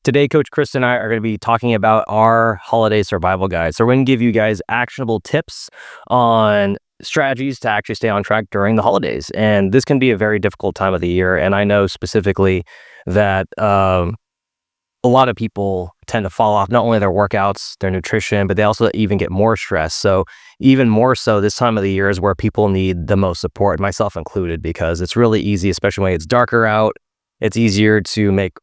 Today, Coach Chris and I are going to be talking about our holiday survival guide. So we're going to give you guys actionable tips on strategies to actually stay on track during the holidays. And this can be a very difficult time of the year. And I know specifically that a lot of people tend to fall off not only their workouts, their nutrition, but they also even get more stressed. So even more so this time of the year is where people need the most support, myself included, because it's really easy, especially when it's darker out. It's easier to make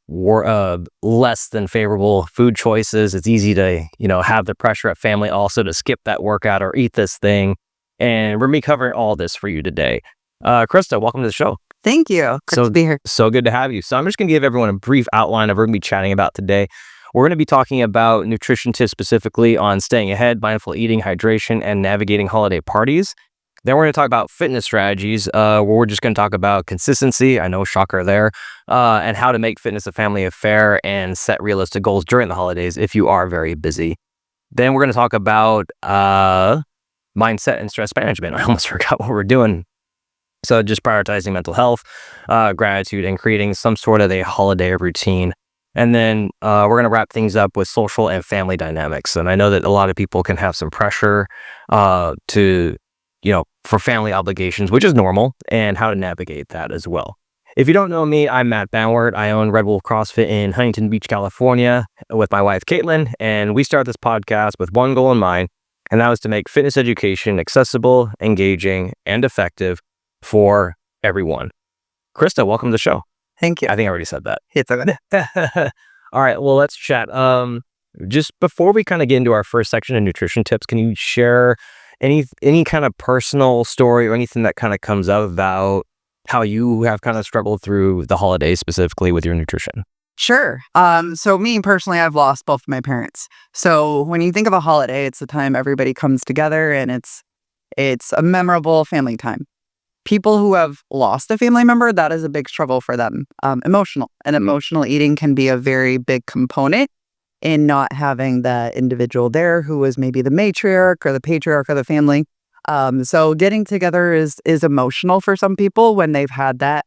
less than favorable food choices. It's easy to, have the pressure at family also to skip that workout or eat this thing. And we're going to be covering all this for you today. Krista, welcome to the show. Thank you. Great to be here. So good to have you. So I'm just going to give everyone a brief outline of what we're going to be chatting about today. We're going to be talking about nutrition tips specifically on staying ahead, mindful eating, hydration, and navigating holiday parties. Then we're going to talk about fitness strategies, where we're just going to talk about consistency. I know, shocker there, and how to make fitness a family affair and set realistic goals during the holidays if you are very busy. Then we're going to talk about mindset and stress management. I almost forgot what we're doing. So just prioritizing mental health, gratitude, and creating some sort of a holiday routine. And then we're going to wrap things up with social and family dynamics. And I know that a lot of people can have some pressure for family obligations, which is normal, and how to navigate that as well. If you don't know me, I'm Matt Bauert. I own Red Wolf CrossFit in Huntington Beach, California, with my wife, Caitlin. And we started this podcast with one goal in mind, and that was to make fitness education accessible, engaging, and effective for everyone. Krista, welcome to the show. Thank you. I think I already said that. It's okay. All right, well, let's chat. Just before we kind of get into our first section of nutrition tips, can you share any kind of personal story or anything that kind of comes out about how you have kind of struggled through the holidays specifically with your nutrition? Sure. So me personally, I've lost both of my parents. So when you think of a holiday, it's the time everybody comes together and it's a memorable family time. People who have lost a family member, that is a big struggle for them. Emotional eating can be a very big component in not having that individual there who was maybe the matriarch or the patriarch of the family. So getting together is emotional for some people when they've had that,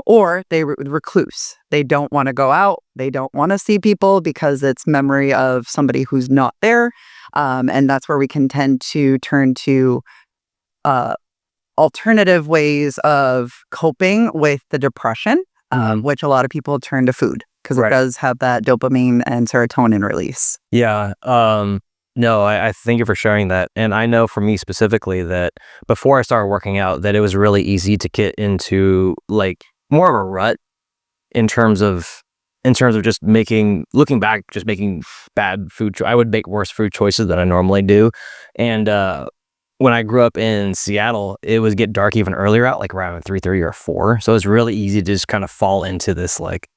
or they recluse. They don't want to go out. They don't want to see people because it's memory of somebody who's not there. And that's where we can tend to turn to alternative ways of coping with the depression, which a lot of people turn to food because it does have that dopamine and serotonin release. Yeah. No, I thank you for sharing that. And I know for me specifically that before I started working out, that it was really easy to get into like more of a rut in terms of just looking back, just making bad food. I would make worse food choices than I normally do. And when I grew up in Seattle, it would get dark even earlier out, like around 3:30 or 4. So it's really easy to just kind of fall into this like,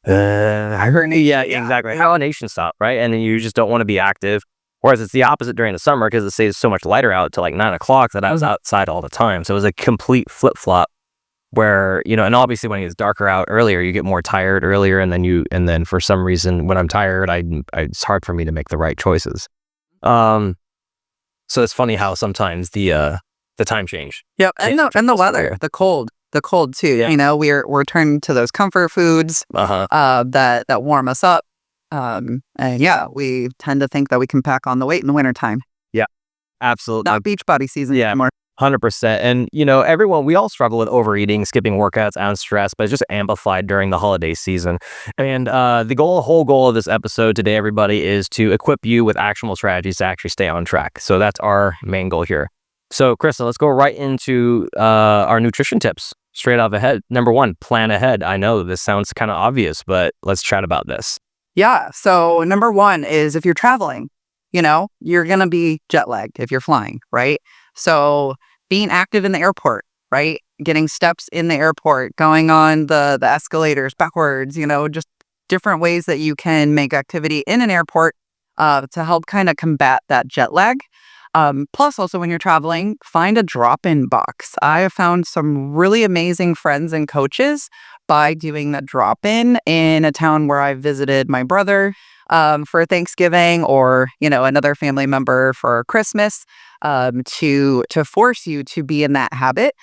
exactly. Hibernation stop, right? And then you just don't want to be active. Whereas it's the opposite during the summer because it stays so much lighter out to like 9 o'clock that I was outside all the time. So it was a complete flip flop where, and obviously when it gets darker out earlier, you get more tired earlier. And then for some reason, when I'm tired, it's hard for me to make the right choices. So it's funny how sometimes the time change. Yep. And the weather, the cold too. Yeah. We're turning to those comfort foods that warm us up. We tend to think that we can pack on the weight in the wintertime. Yeah, absolutely. Not beach body season anymore. 100%. And, we all struggle with overeating, skipping workouts, and stress, but it's just amplified during the holiday season. And the whole goal of this episode today, everybody, is to equip you with actionable strategies to actually stay on track. So that's our main goal here. So, Krista, let's go right into our nutrition tips straight off ahead. Number 1, plan ahead. I know this sounds kind of obvious, but let's chat about this. Yeah. So number 1 is if you're traveling, you're going to be jet lagged if you're flying, right? So being active in the airport, right? Getting steps in the airport, going on the escalators backwards, just different ways that you can make activity in an airport to help kind of combat that jet lag. Plus also when you're traveling, find a drop-in box. I have found some really amazing friends and coaches by doing the drop-in in a town where I visited my brother for Thanksgiving or, another family member for Christmas to force you to be in that habit.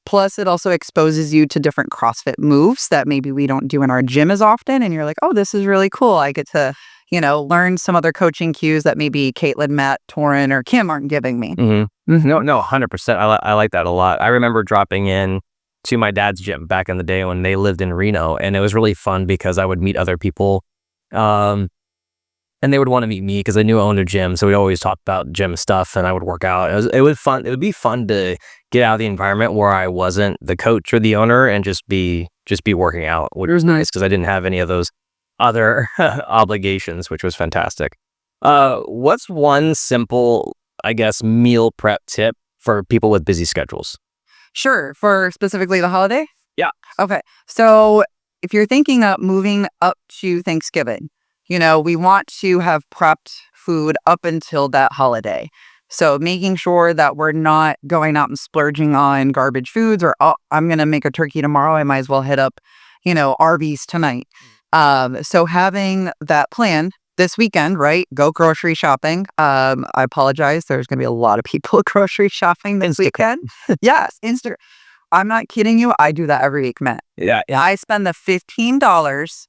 Plus, it also exposes you to different CrossFit moves that maybe we don't do in our gym as often. And you're like, oh, this is really cool. I get to, learn some other coaching cues that maybe Caitlin, Matt, Torin, or Kim aren't giving me. No, 100%. I like that a lot. I remember dropping in to my dad's gym back in the day when they lived in Reno, and it was really fun because I would meet other people, and they would want to meet me because I knew I owned a gym, so we'd always talk about gym stuff, and I would work out. It was fun. It would be fun to get out of the environment where I wasn't the coach or the owner and just be working out, which was nice because I didn't have any of those other obligations, which was fantastic. What's one simple, I guess, meal prep tip for people with busy schedules? Sure. For specifically the holiday? Yeah. Okay. So if you're thinking of moving up to Thanksgiving, we want to have prepped food up until that holiday. So making sure that we're not going out and splurging on garbage foods or, oh, I'm going to make a turkey tomorrow. I might as well hit up, Arby's tonight. So having that plan this weekend, right? Go grocery shopping. I apologize. There's going to be a lot of people grocery shopping this weekend. Yes. I'm not kidding you. I do that every week, Matt. Yeah. I spend the $15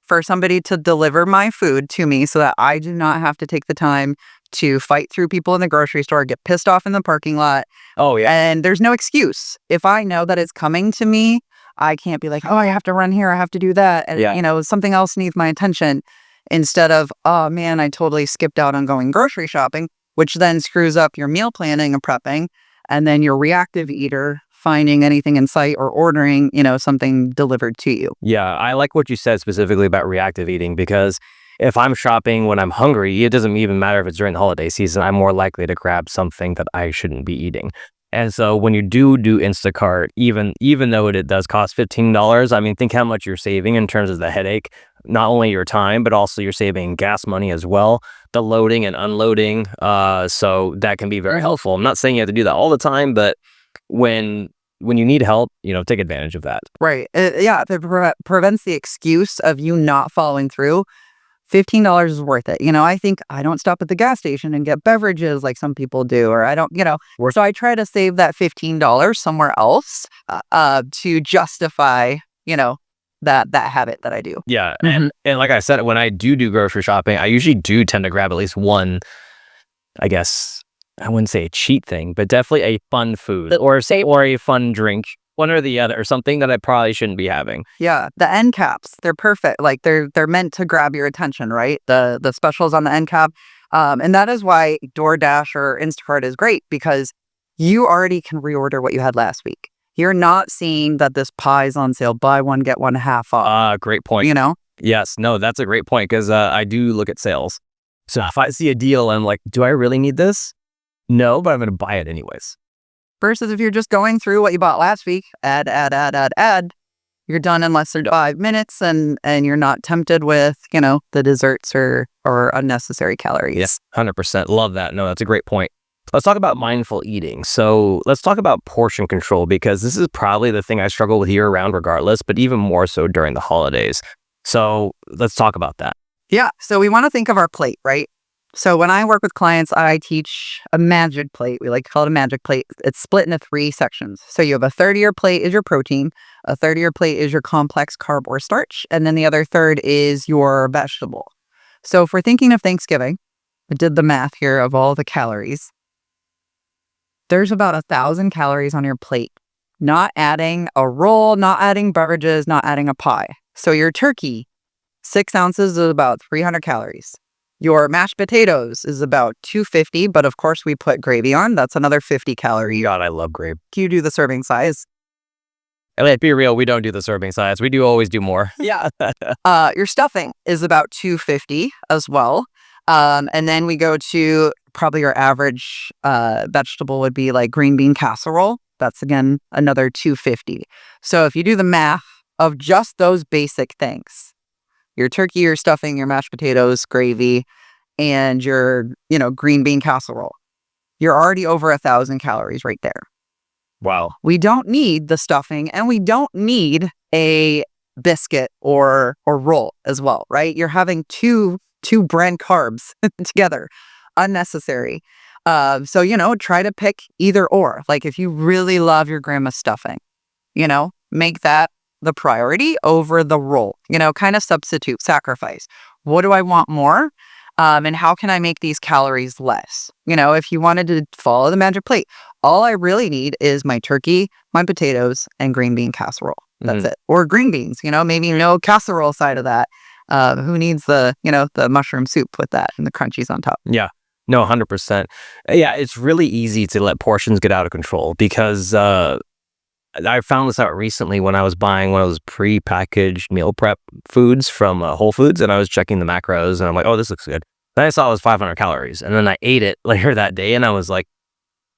for somebody to deliver my food to me so that I do not have to take the time to fight through people in the grocery store, get pissed off in the parking lot. Oh, yeah. And there's no excuse. If I know that it's coming to me, I can't be like, oh, I have to run here. I have to do that. And, something else needs my attention instead of, oh, man, I totally skipped out on going grocery shopping, which then screws up your meal planning and prepping. And then your reactive eater finding anything in sight or ordering, something delivered to you. Yeah, I like what you said specifically about reactive eating because if I'm shopping when I'm hungry, it doesn't even matter if it's during the holiday season. I'm more likely to grab something that I shouldn't be eating. And so when you do Instacart, even though it does cost $15, I mean, think how much you're saving in terms of the headache, not only your time, but also you're saving gas money as well, the loading and unloading. So that can be very helpful. I'm not saying you have to do that all the time, but when you need help, take advantage of that. Right. Yeah. If it prevents the excuse of you not following through, $15 is worth it. I think I don't stop at the gas station and get beverages like some people do, or I don't, so I try to save that $15 somewhere else to justify, that habit that I do. Yeah. And like I said, when I do grocery shopping, I usually do tend to grab at least one, I guess, I wouldn't say a cheat thing, but definitely a fun food or a fun drink, one or the other, or something that I probably shouldn't be having. Yeah, the end caps, they're perfect. Like they're meant to grab your attention, right? The specials on the end cap. And that is why DoorDash or Instacart is great because you already can reorder what you had last week. You're not seeing that this pie is on sale, buy one, get one half off. Great point. Yes, no, that's a great point because I do look at sales. So if I see a deal, I'm like, do I really need this? No, but I'm going to buy it anyways. Versus if you're just going through what you bought last week, add, you're done in less than 5 minutes and you're not tempted with, the desserts or unnecessary calories. Yes, 100%. Love that. No, that's a great point. Let's talk about mindful eating. So let's talk about portion control because this is probably the thing I struggle with year round regardless, but even more so during the holidays. So let's talk about that. Yeah. So we want to think of our plate, right? So when I work with clients, I teach a magic plate. We like to call it a magic plate. It's split into 3 sections. So you have a third of your plate is your protein, a third of your plate is your complex carb or starch, and then the other third is your vegetable. So if we're thinking of Thanksgiving, I did the math here of all the calories. There's about 1,000 calories on your plate, not adding a roll, not adding beverages, not adding a pie. So your turkey, 6 ounces is about 300 calories. Your mashed potatoes is about 250, but of course we put gravy on. That's another 50 calories. God, I love gravy. You do the serving size. Let's be real, we don't do the serving size. We always do more. Yeah. Your stuffing is about 250 as well. And then we go to probably your average vegetable would be like green bean casserole. That's again another 250. So if you do the math of just those basic things, your turkey, your stuffing, your mashed potatoes, gravy, and your, green bean casserole, you're already over 1,000 calories right there. Wow. We don't need the stuffing and we don't need a biscuit or roll as well, right? You're having two brand carbs together. Unnecessary. So, try to pick either or. Like if you really love your grandma's stuffing, make that the priority over the roll, kind of substitute, sacrifice. What do I want more? And how can I make these calories less? If you wanted to follow the magic plate, all I really need is my turkey, my potatoes, and green bean casserole. That's it. Or green beans, maybe no casserole side of that. Who needs the mushroom soup with that and the crunchies on top? Yeah. No, 100%. Yeah, it's really easy to let portions get out of control because I found this out recently when I was buying one of those pre-packaged meal prep foods from Whole Foods, and I was checking the macros, and I'm like, oh, this looks good. Then I saw it was 500 calories, and then I ate it later that day, and I was like,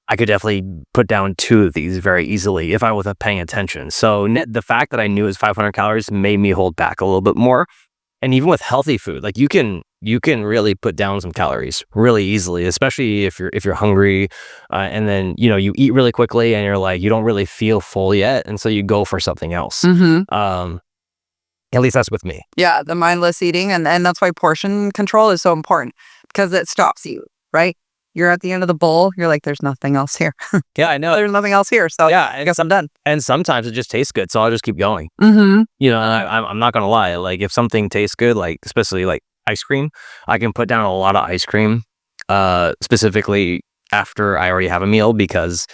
I could definitely put down 2 of these very easily if I wasn't paying attention. So the fact that I knew it was 500 calories made me hold back a little bit more. And even with healthy food, like you can really put down some calories really easily, especially if you're hungry, and then you eat really quickly and you're like you don't really feel full yet, and so you go for something else. At least that's with me. Yeah, the mindless eating, and that's why portion control is so important because it stops you, right? You're at the end of the bowl. You're like, there's nothing else here. Yeah, I know. There's nothing else here. So yeah, I guess I'm done. And sometimes it just tastes good, so I'll just keep going. Mm-hmm. And I'm not gonna lie. Like if something tastes good, like especially like ice cream, I can put down a lot of ice cream, specifically after I already have a meal because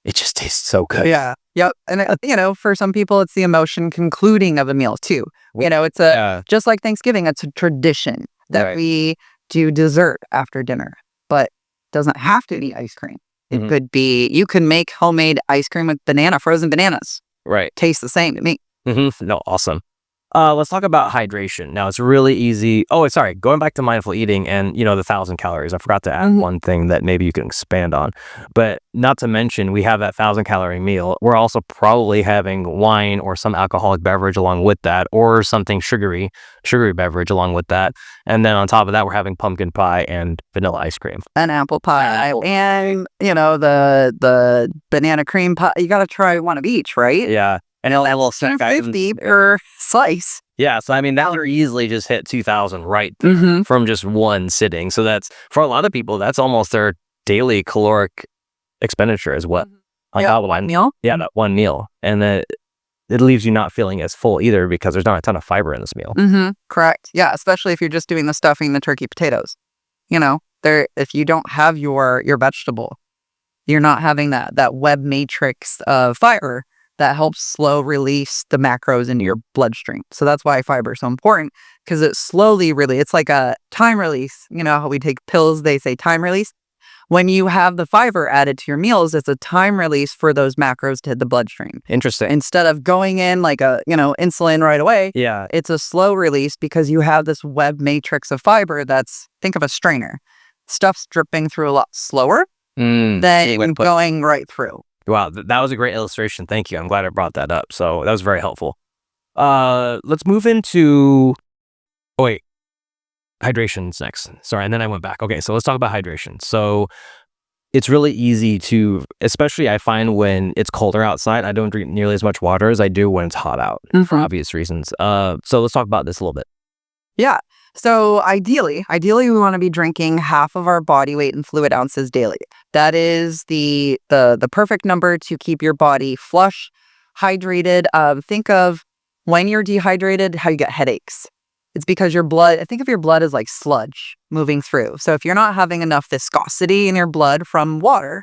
it just tastes so good. Yeah. Yep. And for some people, it's the emotion concluding of a meal too. It's just like Thanksgiving. It's a tradition that we do dessert after dinner, but doesn't have to be ice cream. It could be, you can make homemade ice cream with frozen bananas. Right. Tastes the same to me. No, awesome. Let's talk about hydration. Now, it's really easy. Oh, sorry. Going back to mindful eating and, the 1,000 calories. I forgot to add one thing that maybe you can expand on. But not to mention, we have that 1,000-calorie meal. We're also probably having wine or some alcoholic beverage along with that, or something sugary beverage along with that. And then on top of that, we're having pumpkin pie and vanilla ice cream. And apple pie. And, the banana cream pie. You got to try one of each, right? Yeah. And it'll $2.50 per slice. Yeah, so I mean that would easily just hit 2,000 right there from just one sitting. So that's for a lot of people, that's almost their daily caloric expenditure as well. One meal. Yeah, that one meal, and then it leaves you not feeling as full either because there's not a ton of fiber in this meal. Correct. Yeah, especially if you're just doing the stuffing, the turkey, potatoes. If you don't have your vegetable, you're not having that web matrix of fiber that helps slow release the macros into your bloodstream. So that's why fiber is so important because it slowly it's like a time release. How we take pills, they say time release. When you have the fiber added to your meals, it's a time release for those macros to hit the bloodstream. Interesting. Instead of going in like insulin right away, it's a slow release because you have this web matrix of fiber think of a strainer. Stuff's dripping through a lot slower than going right through. Wow, that was a great illustration. Thank you. I'm glad I brought that up. So that was very helpful. Let's move into... Oh, wait. Hydration's next. Sorry, and then I went back. Okay, so let's talk about hydration. So it's really easy to... Especially I find when it's colder outside, I don't drink nearly as much water as I do when it's hot out for obvious reasons. So let's talk about this a little bit. Yeah. So ideally, we want to be drinking half of our body weight in fluid ounces daily. That is the perfect number to keep your body flush, hydrated. Think of when you're dehydrated, how you get headaches. It's because think of your blood as like sludge moving through. So if you're not having enough viscosity in your blood from water,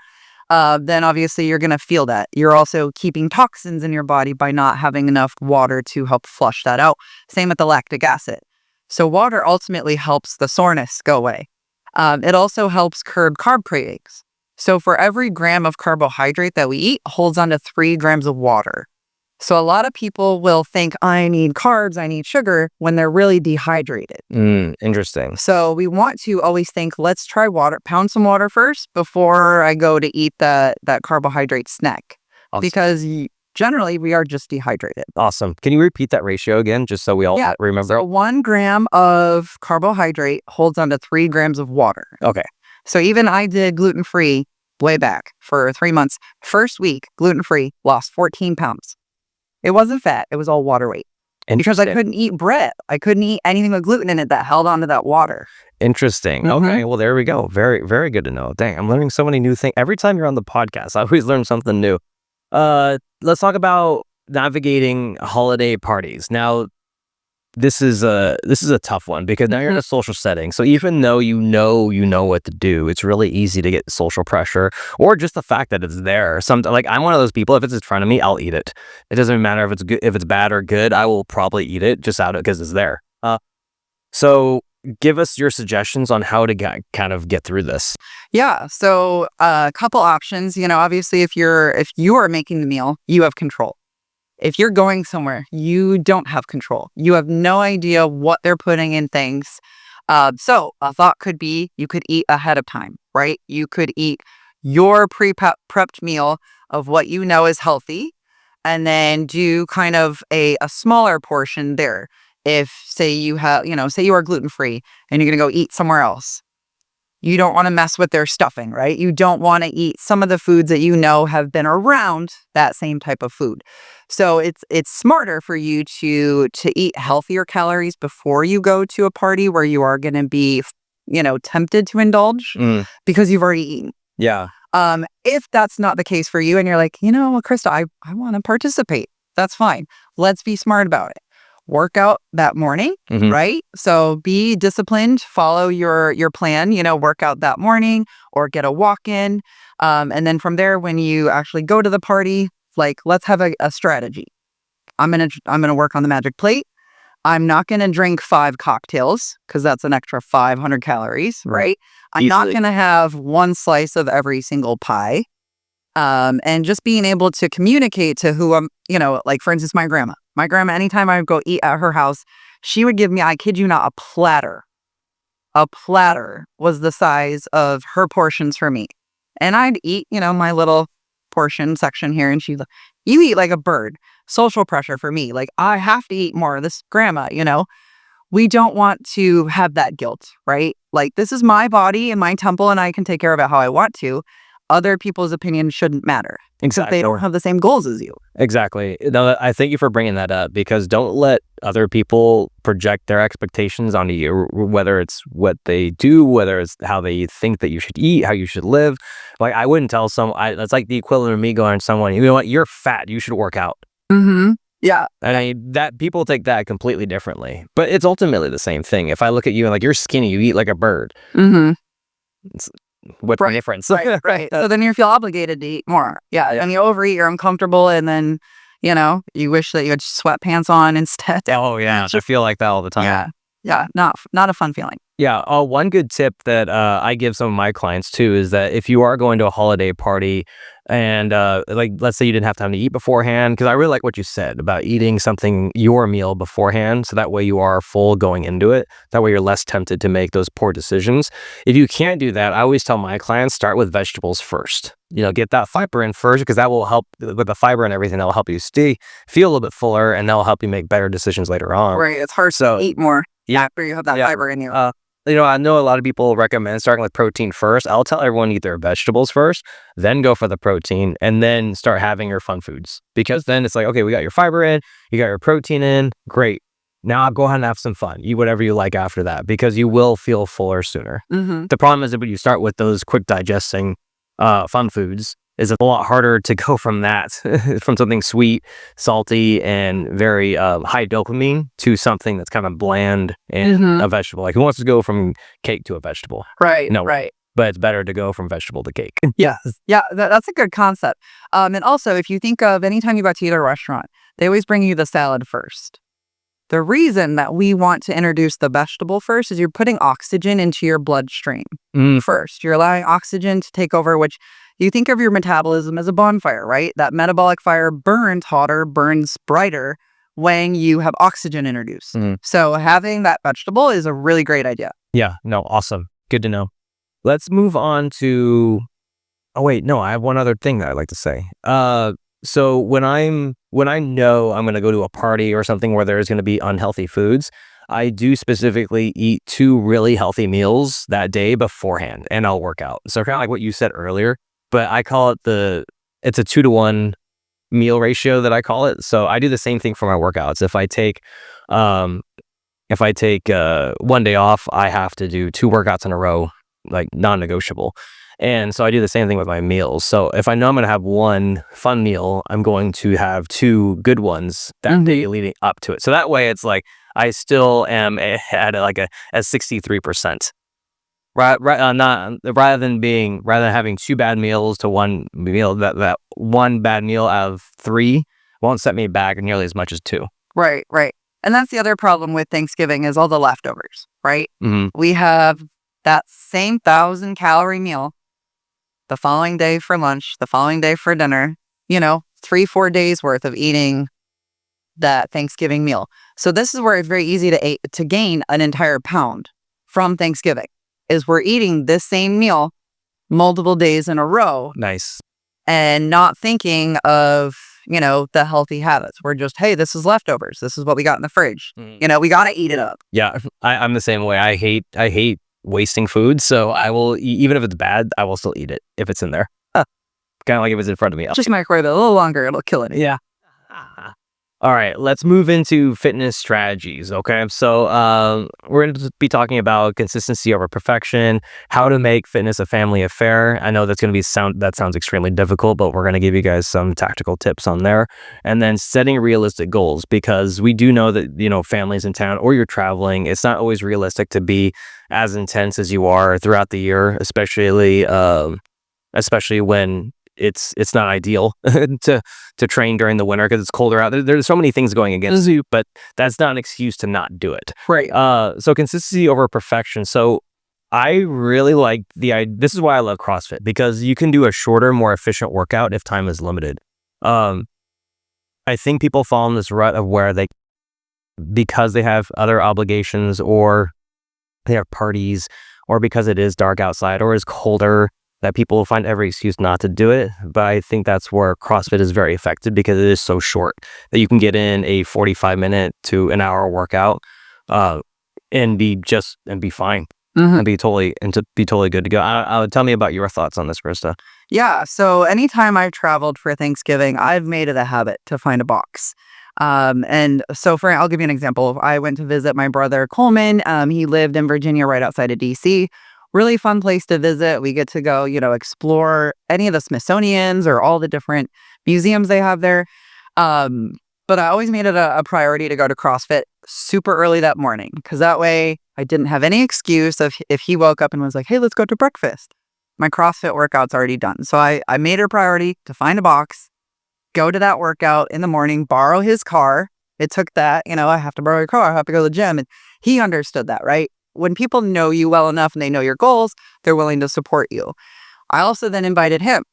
then obviously you're going to feel that. You're also keeping toxins in your body by not having enough water to help flush that out. Same with the lactic acid. So water ultimately helps the soreness go away. It also helps curb carb cravings. So for every gram of carbohydrate that we eat holds on to 3 grams of water. So a lot of people will think, I need carbs, I need sugar, when they're really dehydrated. Interesting. So we want to always think, let's try water, pound some water first before I go to eat that carbohydrate snack. Awesome. Because generally, we are just dehydrated. Awesome. Can you repeat that ratio again, just so we all remember? So 1 gram of carbohydrate holds on to 3 grams of water. Okay. So even I did gluten-free way back for 3 months. First week, gluten-free, lost 14 pounds. It wasn't fat. It was all water weight. because I Interesting. couldn't eat bread. I couldn't eat anything with gluten in it that held onto that water. Interesting. Mhm. Okay, well, there we go. Very, very good to know. Dang, I'm learning so many new things. Every time you're on the podcast, I always learn something new. Let's talk about navigating holiday parties. Now, this is a tough one because now you're in a social setting. So even though you know what to do, it's really easy to get social pressure or just the fact that it's there. Like I'm one of those people. If it's in front of me, I'll eat it. It doesn't matter if it's good, if it's bad or good. I will probably eat it just out of because it's there. So give us your suggestions on how to kind of get through this. Yeah. So a couple options. Obviously, if you are making the meal, you have control. If you're going somewhere, you don't have control. You have no idea what they're putting in things. So a thought could be you could eat ahead of time, right? You could eat your prepped meal of what you know is healthy and then do kind of a smaller portion there. If say you have, say you are gluten free and you're going to go eat somewhere else. You don't want to mess with their stuffing, right? You don't want to eat some of the foods that you know have been around that same type of food. So it's smarter for you to eat healthier calories before you go to a party where you are going to be, tempted to indulge Mm, because you've already eaten. yeah. If that's not the case for you and you're like, Krista, I want to participate. That's fine. Let's be smart about it. Work out that morning, Hmm. right? So be disciplined, follow your plan, work out that morning or get a walk in. And then from there, when you actually go to the party, like let's have a strategy. I'm gonna work on the magic plate. I'm not gonna drink 5 cocktails because that's an extra 500 calories, right? I'm not Easily. gonna have one slice of every single pie. And just being able to communicate to who I'm, like for instance, my grandma. My grandma, anytime I would go eat at her house, she would give me, I kid you not, a platter. A platter was the size of her portions for me. And I'd eat, my little portion section here. And she's like, you eat like a bird. Social pressure for me. Like, I have to eat more. This grandma. We don't want to have that guilt, right? Like, this is my body and my temple, and I can take care of it how I want to. Other people's opinion shouldn't matter because they don't have the same goals as you. Exactly. No, I thank you for bringing that up because don't let other people project their expectations onto you, whether it's what they do, whether it's how they think that you should eat, how you should live. Like I wouldn't tell that's like the equivalent of me going to someone, you know what, you're fat, you should work out. Mm-hmm. Yeah. And that people take that completely differently, but it's ultimately the same thing. If I look at you and like you're skinny, you eat like a bird. Mm-hmm. What's the difference? Right. So then you feel obligated to eat more. Yeah. And you overeat, you're uncomfortable, and then, you wish that you had sweatpants on instead. Oh yeah, I feel like that all the time. Yeah. Yeah. Not a fun feeling. Yeah. One good tip that I give some of my clients too is that if you are going to a holiday party and like let's say you didn't have time to eat beforehand, because I really like what you said about eating your meal beforehand, so that way you are full going into it. That way you're less tempted to make those poor decisions. If you can't do that, I always tell my clients start with vegetables first. Get that fiber in first because that will help with the fiber and everything. That will help you feel a little bit fuller, and that will help you make better decisions later on. Right. It's hard to eat more after you have that fiber in you. I know a lot of people recommend starting with protein first. I'll tell everyone eat their vegetables first, then go for the protein, and then start having your fun foods. Because then it's like, okay, we got your fiber in, you got your protein in, great. Now go ahead and have some fun. Eat whatever you like after that because you will feel fuller sooner. Mm-hmm. The problem is that when you start with those quick digesting fun foods, is a lot harder to go from that, from something sweet, salty, and very high dopamine to something that's kind of bland and a vegetable. Like who wants to go from cake to a vegetable? Right. No. Right. But it's better to go from vegetable to cake. Yes. Yeah, that's a good concept. And also, if you think of anytime you go to a restaurant, they always bring you the salad first. The reason that we want to introduce the vegetable first is you're putting oxygen into your bloodstream first. You're allowing oxygen to take over, which you think of your metabolism as a bonfire, right? That metabolic fire burns hotter, burns brighter when you have oxygen introduced. So having that vegetable is a really great idea. Yeah, no, awesome. Good to know. Let's move on to, oh wait, no, I have one other thing that I'd like to say. So when I know I'm going to go to a party or something where there's going to be unhealthy foods, I do specifically eat 2 really healthy meals that day beforehand, and I'll work out. So kind of like what you said earlier, but I call it it's a 2-to-1 meal ratio that I call it. So I do the same thing for my workouts. Um, if I take 1 day off, I have to do 2 workouts in a row, like non-negotiable. And so I do the same thing with my meals. So if I know I'm going to have one fun meal, I'm going to have 2 good ones that day leading up to it. So that way it's like I still am at like a 63%. Not rather than having 2 bad meals to one meal, that one bad meal out of 3 won't set me back nearly as much as 2. Right, right. And that's the other problem with Thanksgiving is all the leftovers, right? Mm-hmm. We have that same 1,000-calorie meal the following day for lunch, the following day for dinner, 3-4 days worth of eating that Thanksgiving meal. So this is where it's very easy to gain an entire pound from Thanksgiving, is we're eating this same meal multiple days in a row. Nice. And not thinking of, the healthy habits. We're just, hey, this is leftovers. This is what we got in the fridge. We got to eat it up. Yeah, I'm the same way. I hate wasting food, so I will, even if it's bad, I will still eat it if it's in there. Kind of like if it's in front of me. Just microwave it a little longer, it'll kill it. Yeah. All right, let's move into fitness strategies, okay? So we're going to be talking about consistency over perfection, how to make fitness a family affair. I know that's going to be sounds extremely difficult, but we're going to give you guys some tactical tips on there. And then setting realistic goals, because we do know that, families in town or you're traveling, it's not always realistic to be as intense as you are throughout the year, especially when it's not ideal to train during the winter because it's colder out. There's so many things going against you, but that's not an excuse to not do it. Right. So consistency over perfection. So I really like this is why I love CrossFit, because you can do a shorter, more efficient workout if time is limited. I think people fall in this rut of where because they have other obligations, or they have parties, or because it is dark outside or is colder, that people will find every excuse not to do it. But I think that's where CrossFit is very effective, because it is so short that you can get in a 45-minute to an hour workout and be fine. And be totally good to go. Tell me about your thoughts on this, Krista. Yeah. So anytime I've traveled for Thanksgiving, I've made it a habit to find a box. And so I'll give you an example. I went to visit my brother Coleman. He lived in Virginia, right outside of DC. Really fun place to visit. We get to go, explore any of the Smithsonian's or all the different museums they have there. But I always made it a priority to go to CrossFit super early that morning, because that way I didn't have any excuse if he woke up and was like, hey, let's go to breakfast. My CrossFit workout's already done. So I made it a priority to find a box, go to that workout in the morning, borrow his car. It took that, I have to borrow your car. I have to go to the gym. And he understood that, right? When people know you well enough and they know your goals, they're willing to support you. I also then invited him.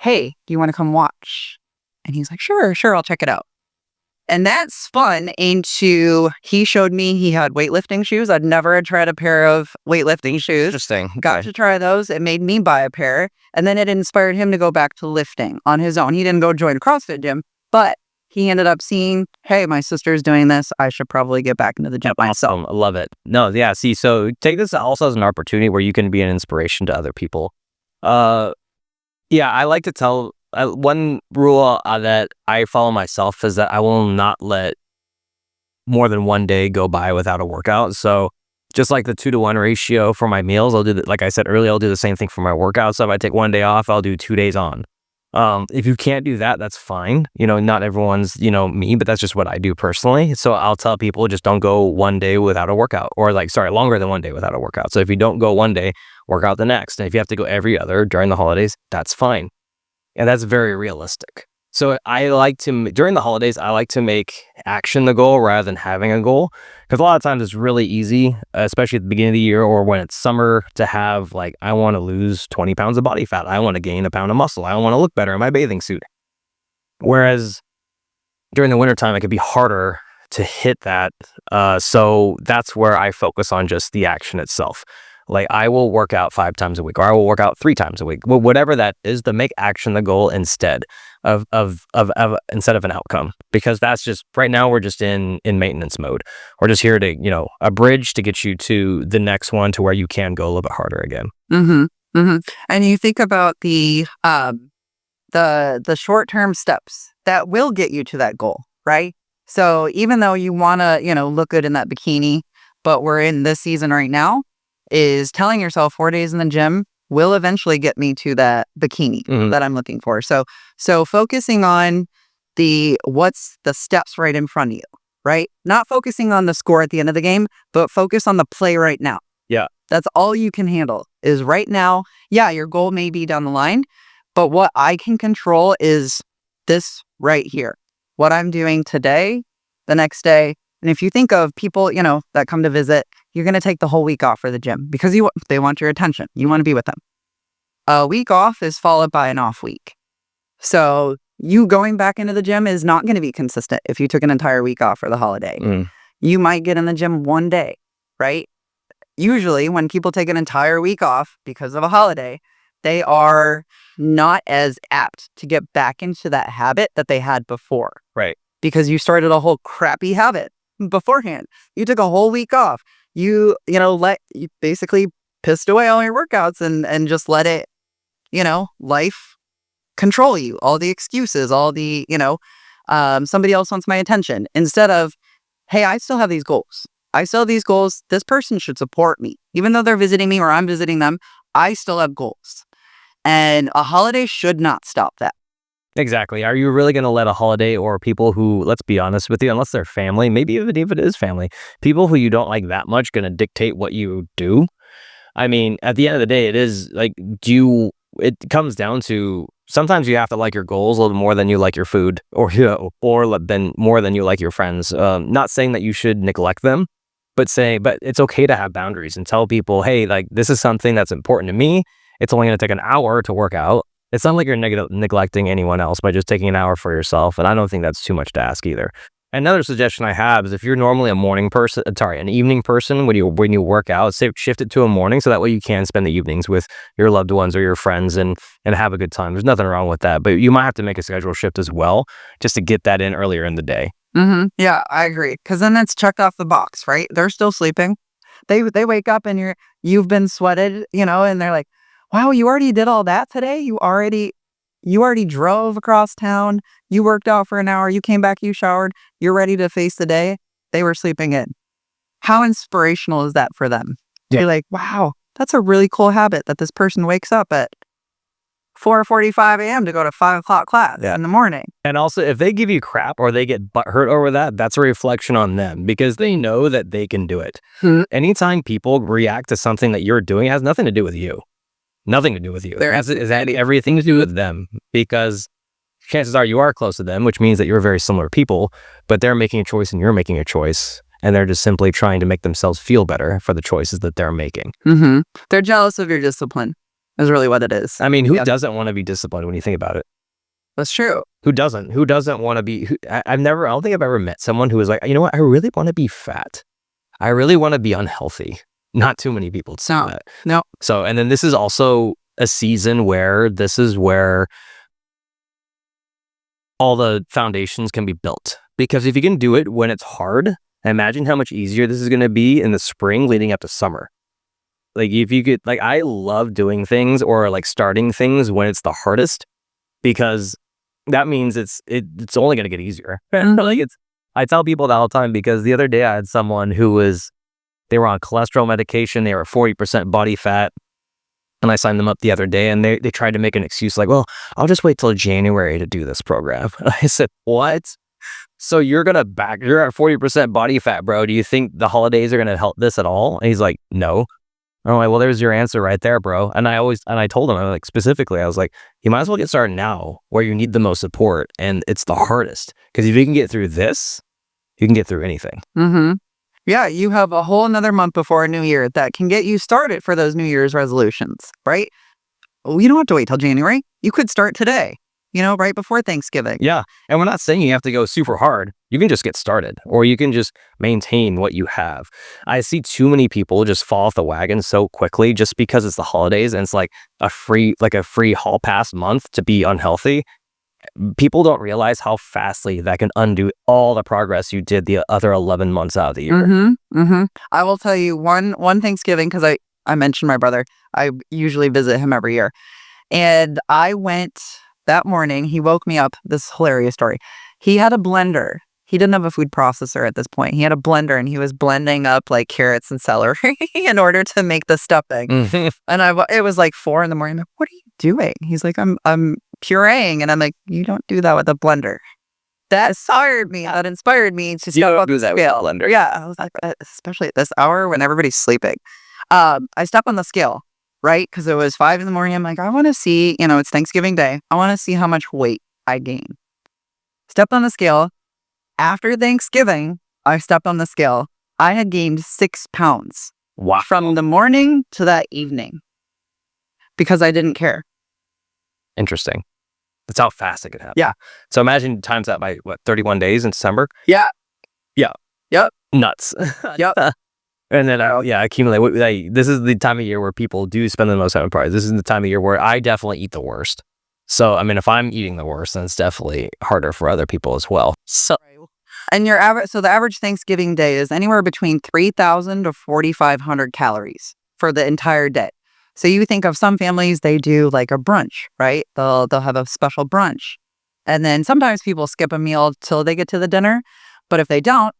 Hey, do you want to come watch? And he's like, sure, I'll check it out. And that spun into, he showed me he had weightlifting shoes. I'd never had tried a pair of weightlifting shoes. Interesting. Got to try those. It made me buy a pair. And then it inspired him to go back to lifting on his own. He didn't go join a CrossFit gym, but he ended up seeing, hey, my sister's doing this. I should probably get back into the gym myself. Awesome. I love it. No, yeah. See, so take this also as an opportunity where you can be an inspiration to other people. Yeah, I like to tell one rule that I follow myself is that I will not let more than 1 day go by without a workout. So just like the 2-to-1 ratio for my meals, I'll do that. Like I said earlier, I'll do the same thing for my workout. So if I take 1 day off, I'll do 2 days on. If you can't do that, that's fine. Not everyone's, me, but that's just what I do personally. So I'll tell people, just don't go 1 day without a workout, or longer than 1 day without a workout. So if you don't go 1 day, work out the next. And if you have to go every other during the holidays, that's fine. And that's very realistic. So during the holidays, I like to make action the goal rather than having a goal. Because a lot of times it's really easy, especially at the beginning of the year or when it's summer, to have I want to lose 20 pounds of body fat. I want to gain a pound of muscle. I want to look better in my bathing suit. Whereas during the wintertime, it could be harder to hit that. So that's where I focus on just the action itself. I will work out 5 times a week, or I will work out 3 times a week. Well, whatever that is, to make action the goal instead of an outcome. Because that's just, right now we're just in maintenance mode. We're just here to, a bridge to get you to the next one, to where you can go a little bit harder again. Mm-hmm. Mm-hmm. And you think about the the short-term steps that will get you to that goal, right? So even though you want to, look good in that bikini, but we're in this season right now, is telling yourself 4 days in the gym will eventually get me to that bikini that I'm looking for. So focusing on what's the steps right in front of you, right? Not focusing on the score at the end of the game, but focus on the play right now. Yeah. That's all you can handle is right now. Yeah, your goal may be down the line, but what I can control is this right here. What I'm doing today, the next day. And if you think of people, that come to visit, you're going to take the whole week off for the gym because they want your attention. You want to be with them. A week off is followed by an off week. So you going back into the gym is not going to be consistent if you took an entire week off for the holiday. You might get in the gym one day, right? Usually when people take an entire week off because of a holiday, they are not as apt to get back into that habit that they had before. Right. Because you started a whole crappy habit beforehand. You took a whole week off. You basically pissed away all your workouts and just let it, life control you. All the excuses, all the, somebody else wants my attention. Instead of, hey, I still have these goals. This person should support me. Even though they're visiting me or I'm visiting them, I still have goals. And a holiday should not stop that. Exactly. Are you really going to let a holiday or people who, let's be honest with you, unless they're family, maybe even if it is family, people who you don't like that much going to dictate what you do? I mean, at the end of the day, it is like, it comes down to sometimes you have to like your goals a little more than you like your food or more than you like your friends. Not saying that you should neglect them, but it's okay to have boundaries and tell people, hey, like this is something that's important to me. It's only going to take an hour to work out. It's not like you're neglecting anyone else by just taking an hour for yourself. And I don't think that's too much to ask either. Another suggestion I have is if you're normally an evening person when you work out, shift it to a morning so that way you can spend the evenings with your loved ones or your friends and have a good time. There's nothing wrong with that, but you might have to make a schedule shift as well just to get that in earlier in the day. Yeah, I agree. Because then it's checked off the box, right? They're still sleeping. They wake up and you've been sweated, and they're like, wow, you already did all that today? You already drove across town. You worked out for an hour. You came back, you showered. You're ready to face the day. They were sleeping in. How inspirational is that for them? Yeah. You're like, wow, that's a really cool habit that this person wakes up at 4:45 a.m. to go to 5 o'clock class in the morning. And also, if they give you crap or they get butthurt over that, that's a reflection on them because they know that they can do it. Anytime people react to something that you're doing, it has nothing to do with you. Nothing to do with you. It has everything to do with them because chances are you are close to them, which means that you're very similar people, but they're making a choice and you're making a choice. And they're just simply trying to make themselves feel better for the choices that they're making. They're jealous of your discipline is really what it is. I mean, who doesn't want to be disciplined when you think about it? That's true. Who doesn't want to be? I don't think I've ever met someone who was like, you know what? I really want to be fat. I really want to be unhealthy. Not too many people say that. No. So, and then this is also a season where all the foundations can be built. Because if you can do it when it's hard, imagine how much easier this is going to be in the spring leading up to summer. Like if you could, like I love doing things or like starting things when it's the hardest because that means it's only going to get easier. I tell people that all the time because the other day I had someone they were on cholesterol medication. They were 40% body fat. And I signed them up the other day and they tried to make an excuse like, well, I'll just wait till January to do this program. I said, what? So you're at 40% body fat, bro. Do you think the holidays are going to help this at all? And he's like, no. I'm like, well, there's your answer right there, bro. And I told him, I was like, you might as well get started now where you need the most support. And it's the hardest because if you can get through this, you can get through anything. Yeah, you have a whole another month before a new year that can get you started for those New Year's resolutions, right? Well, you don't have to wait till January. You could start today, right before Thanksgiving. Yeah. And we're not saying you have to go super hard. You can just get started or you can just maintain what you have. I see too many people just fall off the wagon so quickly just because it's the holidays and it's like a free hall pass month to be unhealthy. People don't realize how fastly that can undo all the progress you did the other 11 months out of the year. I will tell you one Thanksgiving, because I mentioned my brother. I usually visit him every year. And I went that morning, he woke me up. This hilarious story. He had a blender. He didn't have a food processor at this point. He had a blender and he was blending up like carrots and celery in order to make the stuffing. And it was like 4 a.m. I'm like, what are you doing? He's like, I'm pureeing. And I'm like, you don't do that with a blender. That inspired me. That inspired me to step on the scale. Blender. Yeah, I was like, especially at this hour when everybody's sleeping. I step on the scale, right? Because it was 5 a.m. I'm like, I want to see, it's Thanksgiving Day. I want to see how much weight I gain. Stepped on the scale. After Thanksgiving, I stepped on the scale. I had gained 6 pounds. Wow. From the morning to that evening because I didn't care. Interesting. That's how fast it could happen. Yeah. So imagine times that by 31 days in December? Yeah. Yeah. Yep. Nuts. Yep. And then accumulate. This is the time of year where people do spend the most time at parties. This is the time of year where I definitely eat the worst. So, I mean, if I'm eating the worst, then it's definitely harder for other people as well. So, and the average Thanksgiving day is anywhere between 3,000 to 4,500 calories for the entire day. So you think of some families, they do like a brunch, right? They'll have a special brunch. And then sometimes people skip a meal till they get to the dinner. But if they don't,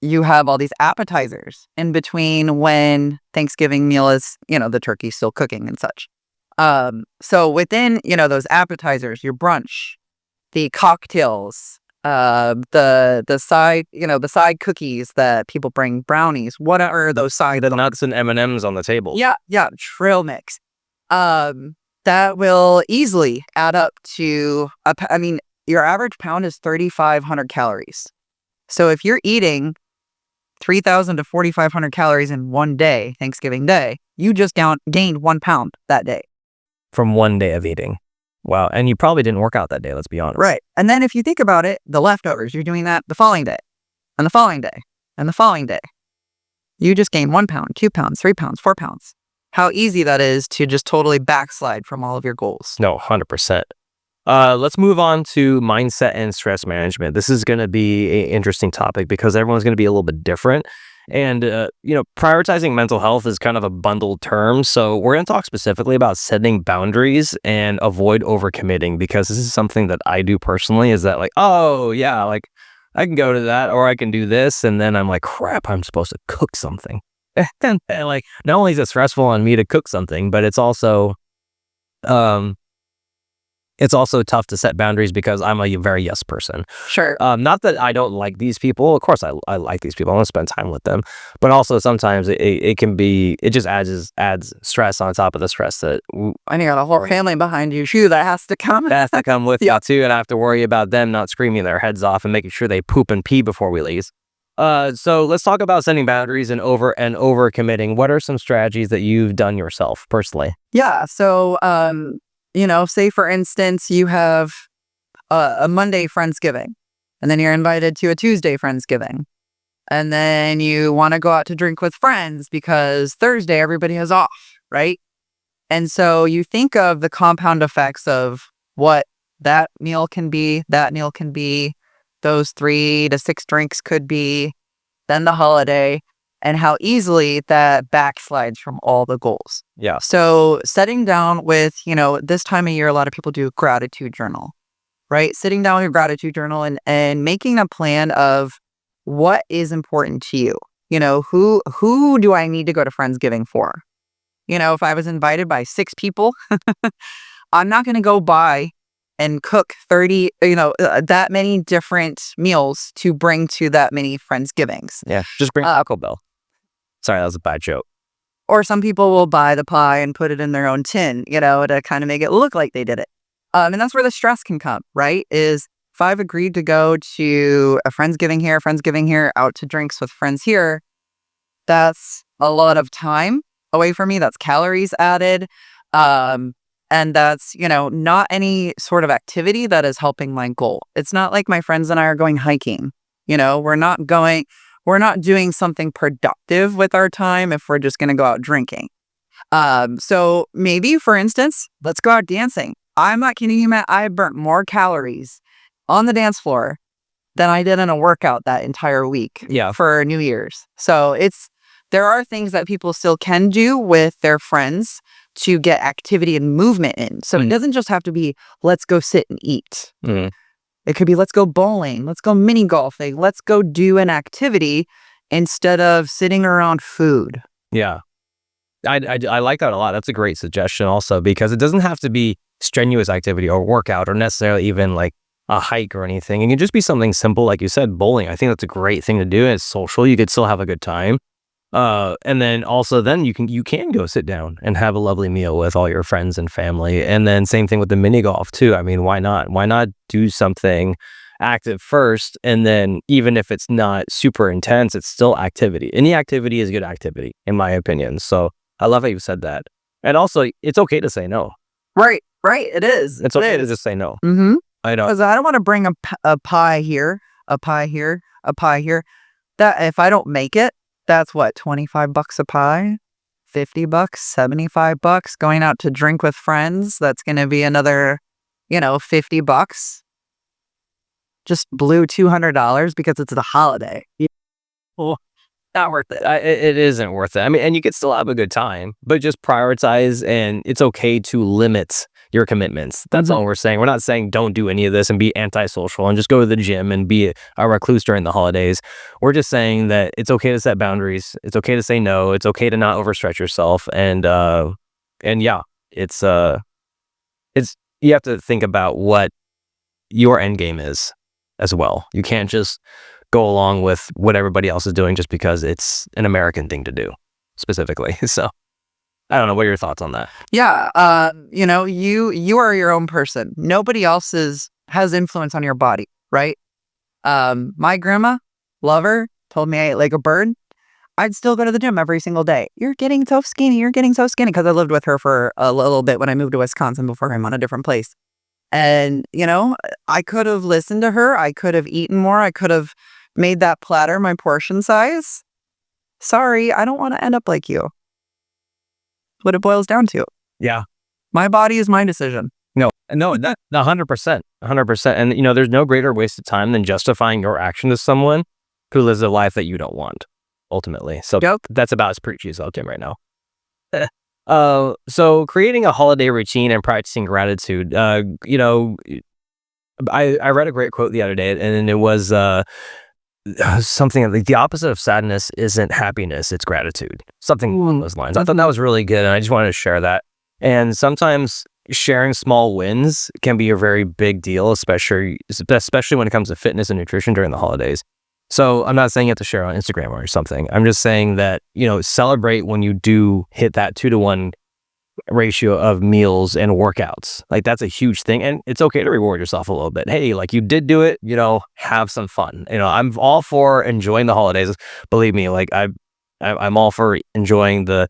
you have all these appetizers in between when Thanksgiving meal is, the turkey's still cooking and such. So within, those appetizers, your brunch, the cocktails, the side cookies that people bring, brownies, what are those side nuts and M&Ms on the table. Yeah, trail mix. That will easily add up to, your average pound is 3,500 calories. So if you're eating 3,000 to 4,500 calories in one day, Thanksgiving Day, you just gained 1 pound that day. From one day of eating. Wow. And you probably didn't work out that day, let's be honest. Right. And then if you think about it, the leftovers, you're doing that the following day, and the following day, and the following day. You just gain 1 pound, 2 pounds, 3 pounds, 4 pounds. How easy that is to just totally backslide from all of your goals. No, 100%. Let's move on to mindset and stress management. This is going to be an interesting topic because everyone's going to be a little bit different. And, prioritizing mental health is kind of a bundled term. So we're going to talk specifically about setting boundaries and avoid overcommitting, because this is something that I do personally, is that like, oh, yeah, like I can go to that or I can do this. And then I'm like, crap, I'm supposed to cook something. And like, not only is it stressful on me to cook something, but it's also tough to set boundaries because I'm a very yes person. Sure. Not that I don't like these people. Of course, I like these people. I want to spend time with them. But also sometimes it just adds stress on top of the stress that. And you got a whole family behind you too that has to come. That has to come with you too, and I have to worry about them not screaming their heads off and making sure they poop and pee before we leave. So let's talk about setting boundaries and over committing. What are some strategies that you've done yourself personally? Yeah. So, say for instance, you have a Monday Friendsgiving, and then you're invited to a Tuesday Friendsgiving. And then you want to go out to drink with friends because Thursday everybody is off, right? And so you think of the compound effects of what that meal can be, those 3 to 6 drinks could be, then the holiday, and how easily that backslides from all the goals. Yeah. So sitting down with, this time of year, a lot of people do gratitude journal, right? Sitting down with your gratitude journal and making a plan of what is important to you. Who do I need to go to Friendsgiving for? If I was invited by 6 people, I'm not going to go buy and cook 30, that many different meals to bring to that many Friendsgivings. Yeah. Just bring Taco Bell. Sorry, that was a bad joke. Or some people will buy the pie and put it in their own tin, to kind of make it look like they did it. And that's where the stress can come, right? Is if I've agreed to go to a Friendsgiving here, out to drinks with friends here, that's a lot of time away from me. That's calories added. And that's, not any sort of activity that is helping my goal. It's not like my friends and I are going hiking. We're not doing something productive with our time if we're just going to go out drinking. So maybe, for instance, let's go out dancing. I'm not kidding you, Matt. I burnt more calories on the dance floor than I did in a workout that entire week for New Year's. So there are things that people still can do with their friends to get activity and movement in. So it doesn't just have to be, let's go sit and eat. Mm. It could be, let's go bowling, let's go mini golfing, let's go do an activity instead of sitting around food. Yeah. I like that a lot. That's a great suggestion also, because it doesn't have to be strenuous activity or workout or necessarily even like a hike or anything. It can just be something simple, like you said, bowling. I think that's a great thing to do. It's social. You could still have a good time. And then also then you can go sit down and have a lovely meal with all your friends and family. And then same thing with the mini golf too. I mean, why not? Why not do something active first? And then even if it's not super intense, it's still activity. Any activity is good activity, in my opinion. So I love how you said that. And also, it's okay to say no. Right. It is. It's okay to just say no. Mm-hmm. I know. Because I don't want to bring a pie here, a pie here, a pie here. That if I don't make it, that's what, $25 a pie, $50, $75. Going out to drink with friends, that's going to be another, $50. Just blew $200 because it's the holiday. Well, not worth it. It isn't worth it. I mean, and you could still have a good time, but just prioritize, and it's okay to limit your commitments. That's all we're saying. We're not saying don't do any of this and be antisocial and just go to the gym and be a recluse during the holidays. We're just saying that it's okay to set boundaries. It's okay to say no. It's okay to not overstretch yourself. And yeah, it's you have to think about what your end game is as well. You can't just go along with what everybody else is doing just because it's an American thing to do specifically. So I don't know. What are your thoughts on that? Yeah. You are your own person. Nobody else has influence on your body, right? My grandma, love her, told me I ate like a bird. I'd still go to the gym every single day. You're getting so skinny. You're getting so skinny, because I lived with her for a little bit when I moved to Wisconsin before I'm on a different place. And, I could have listened to her. I could have eaten more. I could have made that platter my portion size. Sorry, I don't want to end up like you. What it boils down to. Yeah. My body is my decision. No, 100%, 100%. And, there's no greater waste of time than justifying your action to someone who lives a life that you don't want, ultimately. So That's about as preachy as I'll do right now. So creating a holiday routine and practicing gratitude, I read a great quote the other day, and it was something like the opposite of sadness isn't happiness, it's gratitude. Something along those lines. I thought that was really good, and I just wanted to share that. And sometimes sharing small wins can be a very big deal, especially when it comes to fitness and nutrition during the holidays. So I'm not saying you have to share on Instagram or something. I'm just saying that, celebrate when you do hit that 2-to-1 ratio of meals and workouts. Like, that's a huge thing. And it's okay to reward yourself a little bit. Hey, like, you did do it, have some fun. I'm all for enjoying the holidays. Believe me, like I'm all for enjoying the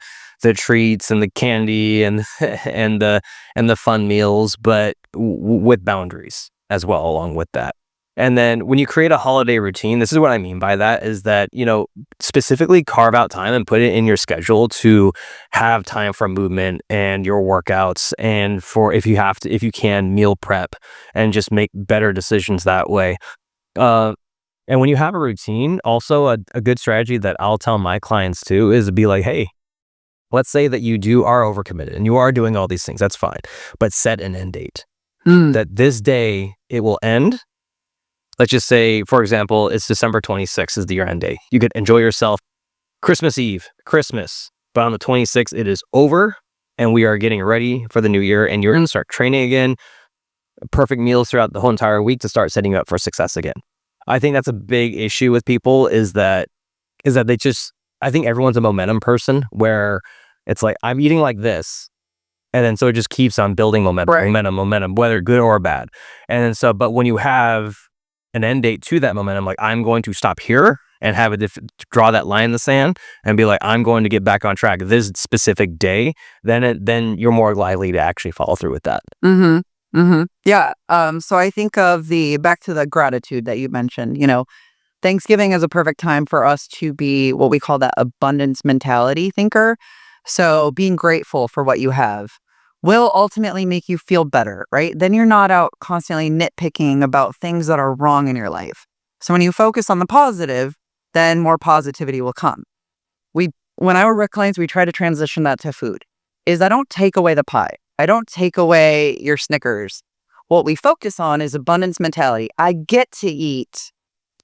treats and the candy and and the fun meals, but with boundaries as well along with that. And then when you create a holiday routine, this is what I mean by that, is that, specifically carve out time and put it in your schedule to have time for movement and your workouts, and for, if you can, meal prep, and just make better decisions that way. And when you have a routine, also a good strategy that I'll tell my clients too is to be like, hey, let's say that you are overcommitted and you are doing all these things. That's fine. But set an end date. That this day it will end. Let's just say, for example, it's December 26th is the year end day. You could enjoy yourself Christmas Eve, Christmas. But on the 26th, it is over and we are getting ready for the new year, and you're going to start training again. Perfect meals throughout the whole entire week to start setting you up for success again. I think that's a big issue with people is that they just, I think everyone's a momentum person where it's like, I'm eating like this. And then so it just keeps on building momentum, right. momentum, whether good or bad. And then so, but when you have an end date to that momentum, like, I'm going to stop here and have draw that line in the sand and be like, I'm going to get back on track this specific day, then you're more likely to actually follow through with that. Yeah. So I think of back to the gratitude that you mentioned, Thanksgiving is a perfect time for us to be what we call that abundance mentality thinker. So being grateful for what you have will ultimately make you feel better, right? Then you're not out constantly nitpicking about things that are wrong in your life. So when you focus on the positive, then more positivity will come. When I work with clients, we try to transition that to food. is I don't take away the pie. I don't take away your Snickers. What we focus on is abundance mentality. I get to eat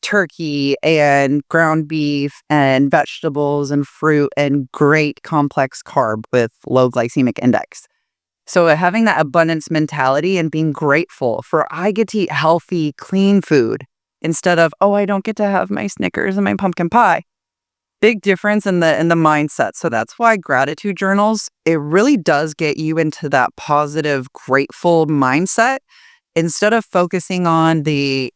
turkey and ground beef and vegetables and fruit and great complex carb with low glycemic index. So having that abundance mentality and being grateful for I get to eat healthy, clean food instead of, oh, I don't get to have my Snickers and my pumpkin pie. Big difference in the mindset. So that's why gratitude journals, it really does get you into that positive, grateful mindset instead of focusing on the,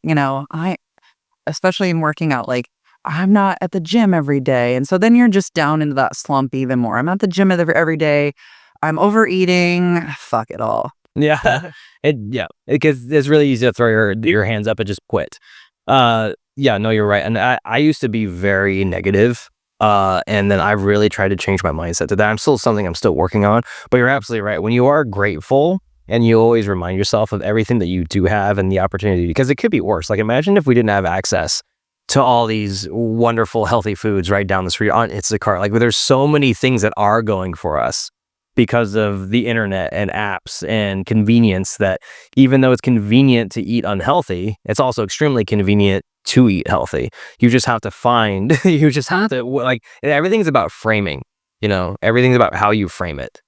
especially in working out, like I'm not at the gym every day. And so then you're just down into that slump even more. I'm at the gym every day. I'm overeating. Fuck it all. Yeah. Because it's really easy to throw your hands up and just quit. Yeah, no, you're right. And I used to be very negative. And then I really tried to change my mindset to that. I'm still working on, but you're absolutely right. When you are grateful and you always remind yourself of everything that you do have and the opportunity, because it could be worse. Like imagine if we didn't have access to all these wonderful, healthy foods right down the street on Instacart. Like there's so many things that are going for us because of the internet and apps and convenience, that even though it's convenient to eat unhealthy, it's also extremely convenient to eat healthy. You just have to everything's about framing, everything's about how you frame it.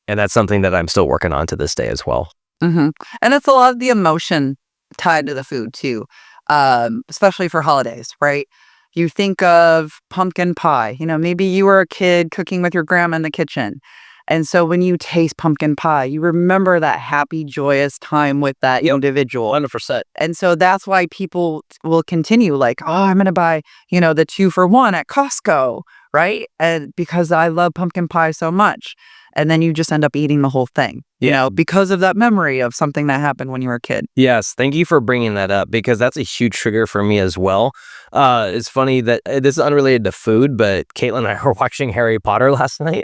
And that's something that I'm still working on to this day as well. Mm-hmm. And it's a lot of the emotion tied to the food too, especially for holidays, right? You think of pumpkin pie, maybe you were a kid cooking with your grandma in the kitchen. And so when you taste pumpkin pie, you remember that happy, joyous time with that individual. 100%. And so that's why people will continue like, oh, I'm going to buy, the 2-for-1 at Costco, right? And because I love pumpkin pie so much. And then you just end up eating the whole thing, because of that memory of something that happened when you were a kid. Yes. Thank you for bringing that up, because that's a huge trigger for me as well. It's funny that this is unrelated to food, but Caitlin and I were watching Harry Potter last night.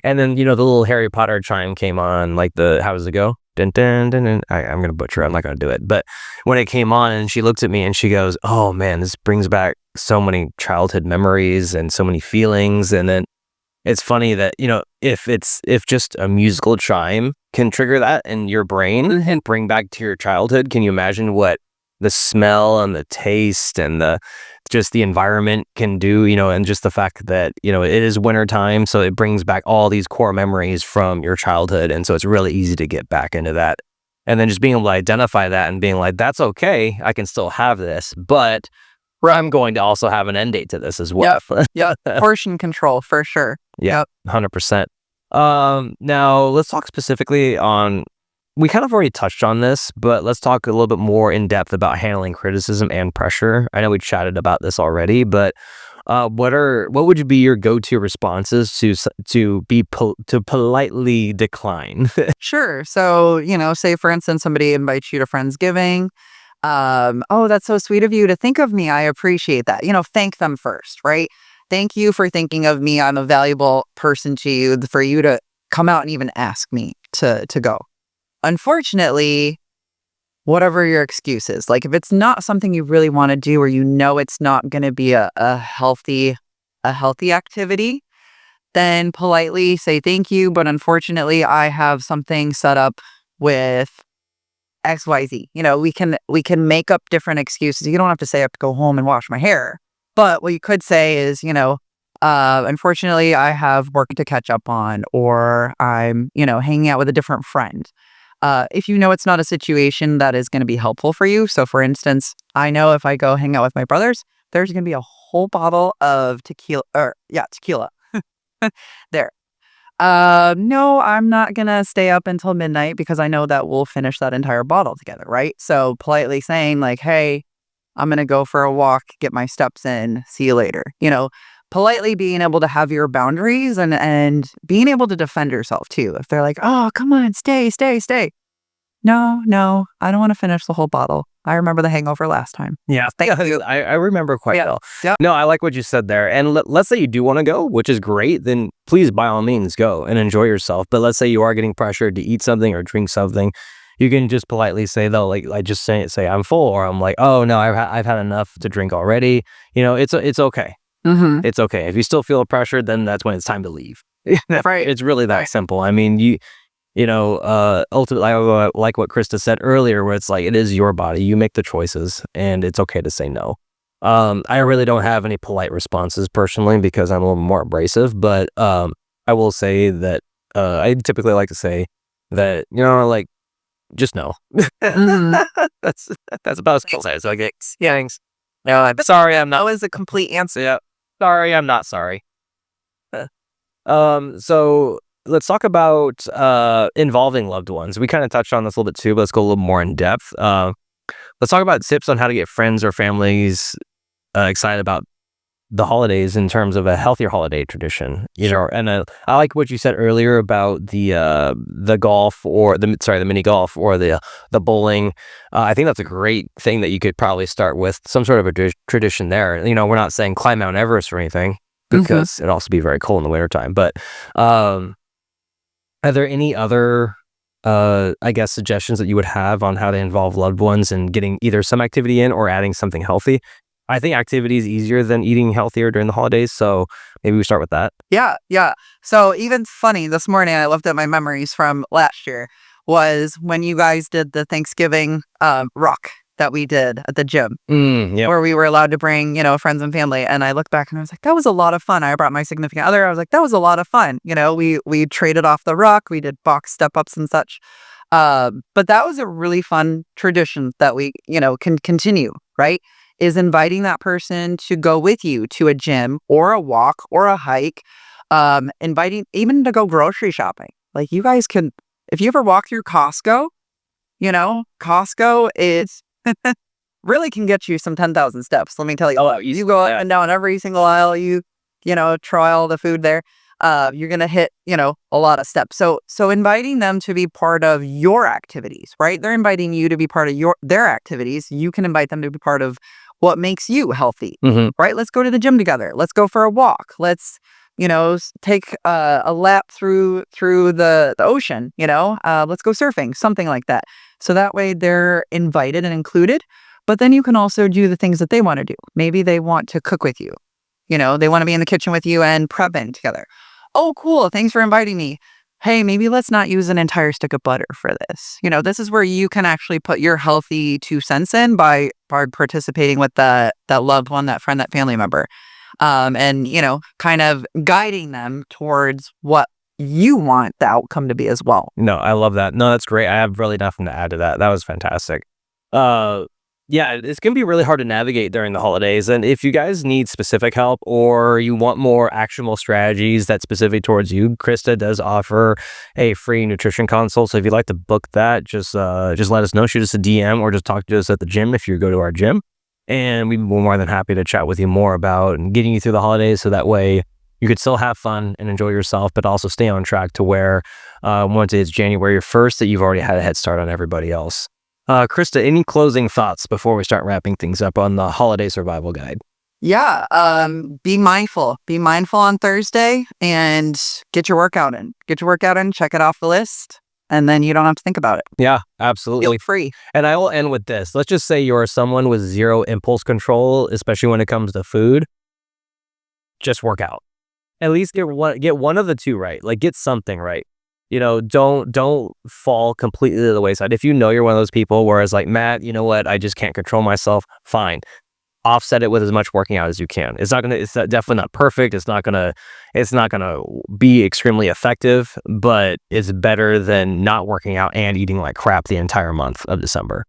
And then, the little Harry Potter chime came on, like how does it go? Dun, dun, dun, dun. I'm going to butcher it. I'm not going to do it. But when it came on and she looked at me and she goes, oh man, this brings back so many childhood memories and so many feelings. And then it's funny that, if just a musical chime can trigger that in your brain and bring back to your childhood, can you imagine what the smell and the taste and just the environment can do, and just the fact that, it is wintertime. So it brings back all these core memories from your childhood. And so it's really easy to get back into that. And then just being able to identify that and being like, that's okay. I can still have this, but I'm going to also have an end date to this as well. Yeah. Portion control for sure. Yeah, 100%. Now let's talk specifically on, we kind of already touched on this, but let's talk a little bit more in depth about handling criticism and pressure. I know we chatted about this already, but what would be your go-to responses to politely decline? Sure. So, say for instance, somebody invites you to Friendsgiving. Oh, that's so sweet of you to think of me. I appreciate that. Thank them first, right? Thank you for thinking of me. I'm a valuable person to you, for you to come out and even ask me to go. Unfortunately, whatever your excuse is, like if it's not something you really want to do, or it's not going to be a healthy activity, then politely say thank you. But unfortunately, I have something set up with XYZ. We can make up different excuses. You don't have to say I have to go home and wash my hair. But what you could say is, unfortunately, I have work to catch up on, or I'm, hanging out with a different friend. If it's not a situation that is going to be helpful for you. So for instance, I know if I go hang out with my brothers, there's going to be a whole bottle of tequila, tequila there. No, I'm not going to stay up until midnight because I know that we'll finish that entire bottle together, right? So politely saying like, hey, I'm going to go for a walk, get my steps in, see you later. Politely being able to have your boundaries and being able to defend yourself too. If they're like, oh, come on, stay. No, I don't want to finish the whole bottle. I remember the hangover last time. Yeah, I remember quite well. Yeah. No, I like what you said there. And let's say you do want to go, which is great, then please, by all means, go and enjoy yourself. But let's say you are getting pressured to eat something or drink something. You can just politely say, though, like just say I'm full, or I'm like, oh, no, I've had enough to drink already. It's okay. Mm-hmm. It's okay. If you still feel pressured, then that's when it's time to leave. Right. It's really that Right. simple. I mean, ultimately, I like what Krista said earlier, where it's like it is your body, you make the choices, and it's okay to say no. I really don't have any polite responses personally because I'm a little more abrasive, but I will say that I typically like to say that like just no. Mhm. that's that's about as close as I get. Yeah, thanks. No, I'm sorry, I'm That not. was a complete answer. Yeah, sorry, I'm not sorry. So let's talk about involving loved ones. We kind of touched on this a little bit too, but let's go a little more in depth. Let's talk about tips on how to get friends or families excited about the holidays in terms of a healthier holiday tradition. Sure. And I like what you said earlier about the golf or the mini golf or the bowling. I think that's a great thing that you could probably start with some sort of a tradition there. We're not saying climb Mount Everest or anything Mhm. because it'd also be very cold in the wintertime. But um, are there any other, I guess, suggestions that you would have on how to involve loved ones in getting either some activity in or adding something healthy? I think activity is easier than eating healthier during the holidays, so maybe we start with that. Yeah, yeah. So even funny, this morning I looked at my memories from last year was when you guys did the Thanksgiving rock that we did at the gym Yep. where we were allowed to bring, friends and family. And I looked back and I was like, that was a lot of fun. I brought my significant other. I was like, that was a lot of fun. We traded off the rock, we did box step ups and such. But that was a really fun tradition that we, can continue, right? Is inviting that person to go with you to a gym or a walk or a hike, inviting even to go grocery shopping. Like you guys can, if you ever walk through Costco, Costco is really can get you some 10,000 steps. Let me tell you. Oh, You go up and down every single aisle, try all the food there. You're going to hit, a lot of steps. So inviting them to be part of your activities, right? They're inviting you to be part of their activities. You can invite them to be part of what makes you healthy, Mhm. right? Let's go to the gym together. Let's go for a walk. Let's, take a lap through the ocean, let's go surfing, something like that. So that way they're invited and included. But then you can also do the things that they want to do. Maybe they want to cook with you. They want to be in the kitchen with you and prepping together. Oh, cool. Thanks for inviting me. Hey, maybe let's not use an entire stick of butter for this. This is where you can actually put your healthy 2 cents in by participating with that loved one, that friend, that family member. And kind of guiding them towards what you want the outcome to be as well. No, I love that. No, that's great. I have really nothing to add to that. That was fantastic. Uh, yeah, it's gonna be really hard to navigate during the holidays. And if you guys need specific help or you want more actionable strategies that's specific towards you, Krista does offer a free nutrition consult. So if you'd like to book that, just let us know. Shoot us a DM or just talk to us at the gym if you go to our gym. And we'd be more than happy to chat with you more about getting you through the holidays so that way you could still have fun and enjoy yourself, but also stay on track to where once it's January 1st that you've already had a head start on everybody else. Krista, any closing thoughts before we start wrapping things up on the holiday survival guide? Yeah, be mindful. Be mindful on Thursday and get your workout in. Get your workout in, check it off the list, and then you don't have to think about it. Yeah, Feel absolutely. free. And I will end with this. Let's just say you're someone with zero impulse control, especially when it comes to food. Just work out. At least get one of the two right. Like get something right. Don't fall completely to the wayside. If you know you're one of those people where it's like, Matt, you know what? I just can't control myself. Fine. Offset it with as much working out as you can. Definitely not perfect. It's not gonna be extremely effective, but it's better than not working out and eating like crap the entire month of December.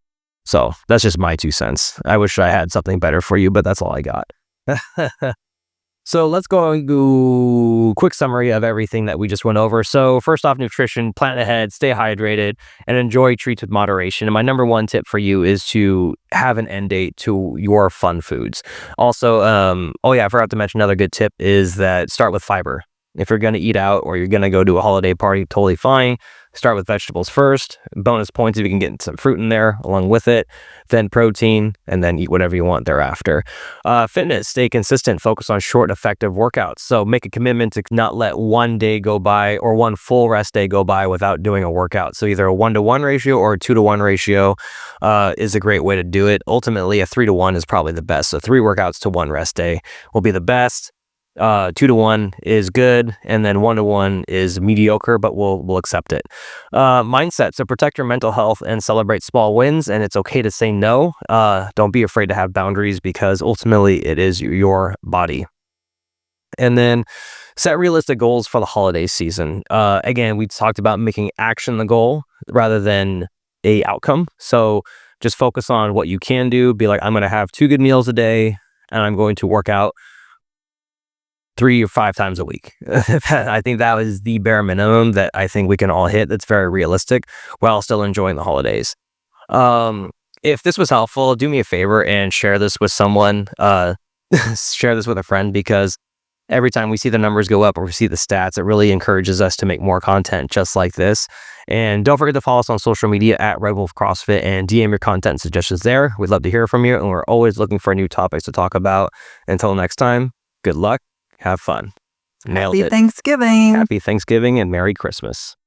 So that's just my 2 cents. I wish I had something better for you, but that's all I got. So let's go and do quick summary of everything that we just went over. So first off, nutrition, plan ahead, stay hydrated, and enjoy treats with moderation. And my number one tip for you is to have an end date to your fun foods. Also, oh yeah, I forgot to mention another good tip is that start with fiber. If you're going to eat out or you're going to go to a holiday party, totally fine. Start with vegetables first. Bonus points if you can get some fruit in there along with it. Then protein, and then eat whatever you want thereafter. Fitness, stay consistent. Focus on short, effective workouts. So make a commitment to not let one day go by or one full rest day go by without doing a workout. So either a 1-to-1 ratio or a 2-to-1 ratio is a great way to do it. Ultimately, a 3-to-1 is probably the best. So 3 workouts to 1 rest day will be the best. 2 to 1 is good, and then 1 to 1 is mediocre, but we'll accept it. Mindset. So protect your mental health and celebrate small wins, and it's okay to say no. Don't be afraid to have boundaries because ultimately it is your body. And then set realistic goals for the holiday season. Again, we talked about making action the goal rather than a outcome. So just focus on what you can do. Be like, I'm going to have 2 good meals a day, and I'm going to work out 3 or 5 times a week. I think that was the bare minimum that I think we can all hit. That's very realistic while still enjoying the holidays. If this was helpful, do me a favor and share this with someone. Share this with a friend, because every time we see the numbers go up or we see the stats, it really encourages us to make more content just like this. And don't forget to follow us on social media at Red Wolf CrossFit and DM your content suggestions there. We'd love to hear from you, and we're always looking for new topics to talk about. Until next time, good luck, have fun. Nailed Happy it. Thanksgiving. Happy Thanksgiving and Merry Christmas.